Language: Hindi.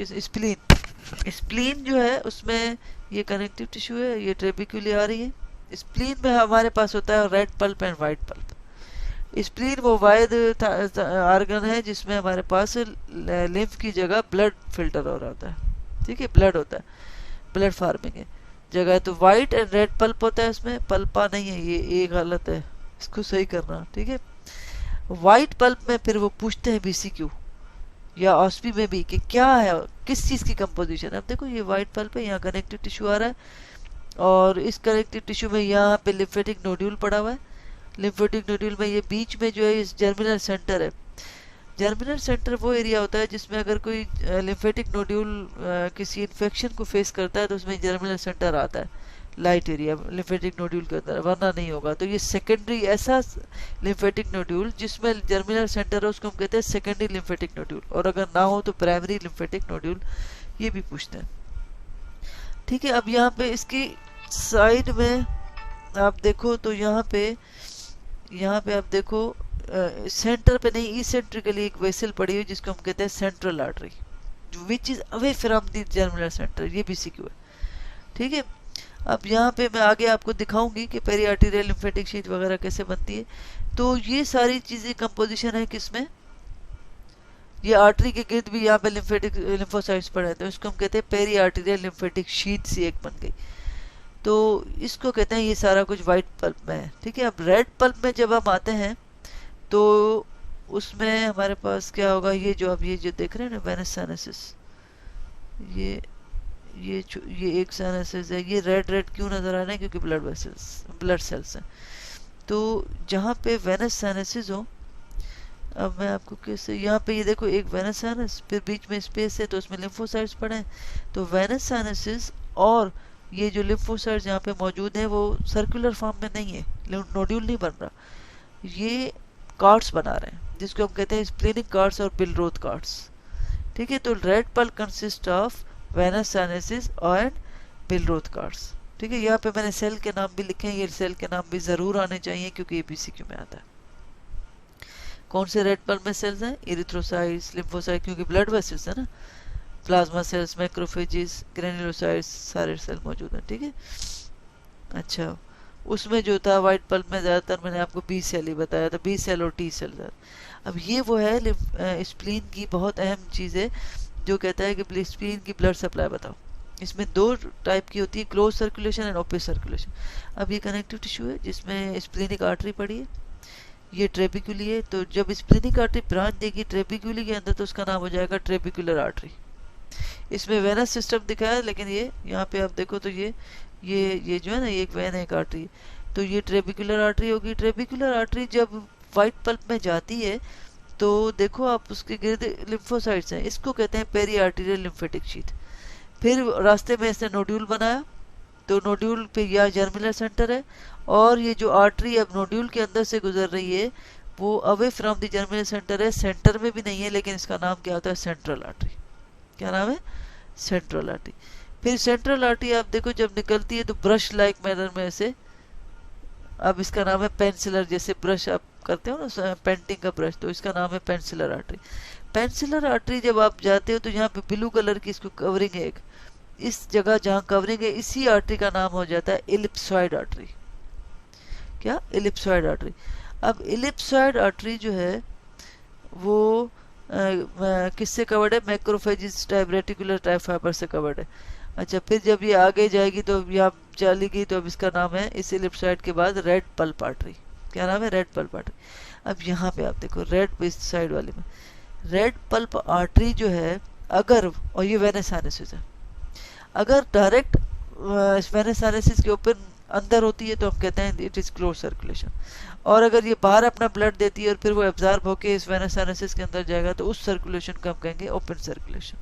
किस स्प्लीन, स्प्लीन जो है उसमें ये कनेक्टिव टिश्यू है, ये ट्रेबिक्यूली आ रही है। स्प्लीन में हमारे पास होता है red pulp and white pulp. Spleen वो वायद आर्गन है जिसमें हमारे पास लिम्फ की जगह ब्लड फिल्टर हो रहा होता है, ठीक है, ब्लड होता है, ब्लड फार्मिंग है जगह। तो वाइट एंड रेड पल्प होता है, इसमें पल्पा नहीं है, ये गलत है, इसको सही करना, ठीक है। वाइट पल्प में फिर वो पूछते हैं बीसीक्यू या ऑस्पी में भी कि क्या है, किस चीज की कंपोजिशन है। अब देखो ये वाइट पल्प है, यहाँ कनेक्टिव टिश्यू आ रहा है और इस कनेक्टिव टिश्यू में यहाँ पे लिम्फेटिक नोड्यूल पड़ा हुआ है। लिम्फेटिक नोड्यूल में ये बीच में जो है इस जर्मिनल सेंटर है। जर्मिनल सेंटर वो एरिया होता है जिसमें अगर कोई लिम्फेटिक नोड्यूल किसी इन्फेक्शन को फेस करता है तो उसमें जर्मिनल सेंटर आता है, लाइट एरिया लिम्फेटिक नोड्यूल के अंदर, वरना नहीं होगा। तो ये सेकेंडरी ऐसा लिम्फेटिक नोड्यूल जिसमें जर्मिनल सेंटर है उसको हम कहते हैं सेकेंडरी लिम्फेटिक नोड्यूल, और अगर ना हो तो प्राइमरी लिम्फेटिक नोड्यूल, ये भी पूछते हैं, ठीक है। अब यहाँ पे इसकी साइड में आप देखो तो यहाँ पे आप देखो सेंटर पे नहीं, इसेंट्रिकली एक वेसल पड़ी हुई जिसको हम कहते हैं central artery, which is away from the germinal centre, ये भी सीक्यू है, ठीक है। अब यहाँ पे मैं आगे आपको दिखाऊंगी कि पेरी आर्टीरियल लिम्फेटिक शीट वगैरह कैसे बनती है। तो ये सारी चीजें कंपोजिशन है किसमें, ये आर्टरी के गिर्द भी यहाँ पे लिम्फेटिक लिम्फोसाइट्स पड़े हैं, तो इसको हम कहते हैं पेरी आर्टीरियल लिम्फेटिक शीट सी एक बन गई। तो इसको कहते हैं, ये सारा कुछ व्हाइट पल्प में है, ठीक है। अब रेड पल्प में जब हम आते हैं तो उसमें हमारे पास क्या होगा, ये जो आप ये जो देख रहे हैं ना वेनस साइनसिस, ये एक साइनसिस है। ये रेड रेड क्यों नजर आ रहा है, क्योंकि ब्लड वेसल्स, ब्लड सेल्स हैं। तो जहाँ पे वेनस साइनसिस हो, अब मैं आपको कैसे, यहाँ पे ये देखो एक वेनस साइनस, फिर बीच में स्पेस है तो उसमें लिम्फोसाइट्स पड़े हैं। तो वेनस साइनसिस और ये जो लिम्फोसाइट्स यहाँ पे मौजूद हैं वो सर्कुलर फॉर्म में नहीं है, नोड्यूल नहीं बन रहा, ये कार्ड्स बना रहे हैं जिसको हम कहते हैं स्प्लेनिक कार्ड्स और बिलरोथ कार्ड्स, ठीक है। तो red pulp consist of venous sinuses and Billroth cords, ठीक है। यहाँ पे मैंने सेल के नाम भी लिखे हैं, ये सेल के नाम भी जरूर आने चाहिए क्योंकि ये बीसीक्यू में आता है। कौन से रेड पल्प में सेल्स हैं, इरिथ्रोसाइट्स, लिम्फोसाइट, क्योंकि ब्लड वेसल्स है ना, प्लाज्मा सेल्स, मैक्रोफेजेस, ग्रेन्युलोसाइट्स, सारे सेल मौजूद हैं, ठीक है। अच्छा, उसमें जो था व्हाइट पल्प में ज्यादातर मैंने आपको बी सेल ही बताया था, बी सेल और टी सेल। अब ये वो है स्प्लीन की बहुत अहम चीज है जो कहता है कि स्प्लीन की ब्लड सप्लाई बताओ। इसमें दो टाइप की होती है, close circulation and open circulation. अब ये कनेक्टिव टिश्यू है जिसमें स्प्लीनिक आर्टरी पड़ी है, ये ट्रेबिक्यूली है। तो जब स्प्लीनिक आर्टरी ब्रांच देगी ट्रेबिक्यूली के अंदर तो उसका नाम हो जाएगा ट्रेबिक्यूलर आर्टरी। इसमें वेनस सिस्टम दिखाया है, लेकिन ये यहाँ पे आप देखो तो ये जो है ना, ये एक वेन है, एक आर्टरी, तो ये ट्रेबिक्यूलर आर्टरी होगी। ट्रेबिक्यूलर आर्टरी जब व्हाइट पल्प में जाती है तो देखो आप उसके गिर्द लिम्फोसाइट्स हैं, इसको कहते हैं पेरी आर्टीरियल लिम्फेटिक शीट। फिर रास्ते में इसने नोड्यूल बनाया, तो नोड्यूल पे यह जर्मिनल सेंटर है, और ये जो आर्टरी अब नोड्यूल के अंदर से गुजर रही है वो away from the germinal centre है, सेंटर में भी नहीं है, लेकिन इसका नाम क्या होता है, सेंट्रल आर्टरी। क्या नाम है, सेंट्रल आर्टरी। फिर सेंट्रल आर्टरी आप देखो जब निकलती है तो ब्रश लाइक मैनर में ऐसे, अब इसका नाम है पेंसिलर, जैसे ब्रश आप करते हो ना पेंटिंग का ब्रश, तो इसका नाम है पेंसिलर आर्टरी। पेंसिलर आर्टरी जब आप जाते हो तो यहाँ पे ब्लू कलर की इसको कवरिंग है, एक इस जगह जहाँ कवरिंग है इसी आर्टरी का नाम हो जाता है इलिप्सॉइड आर्टरी। क्या, इलिप्सॉइड आर्टरी। अब इलिप्सॉइड आर्टरी जो है वो किससे कवर्ड है, macrophages type reticular type fibre से कवर्ड है। अच्छा, फिर जब ये आगे जाएगी तो यहाँ चली गई तो अब इसका नाम है, इस इलिप्सॉइड के बाद रेड पल्प आर्टरी। क्या नाम है, रेड पल्प आर्टरी। अब यहाँ पे आप देखो रेड इस साइड वाले में रेड पल्प आर्टरी जो है, अगर, और ये वेनस साइनसिस है, अगर डायरेक्ट वेनस साइनसिस के ओपन अंदर होती है तो हम कहते हैं इट इज क्लोज सर्कुलेशन, और अगर ये बाहर अपना ब्लड देती है और फिर वो एब्जॉर्ब होके इस वेनस साइनसिस के अंदर जाएगा तो उस सर्कुलेशन को हम कहेंगे ओपन सर्कुलेशन।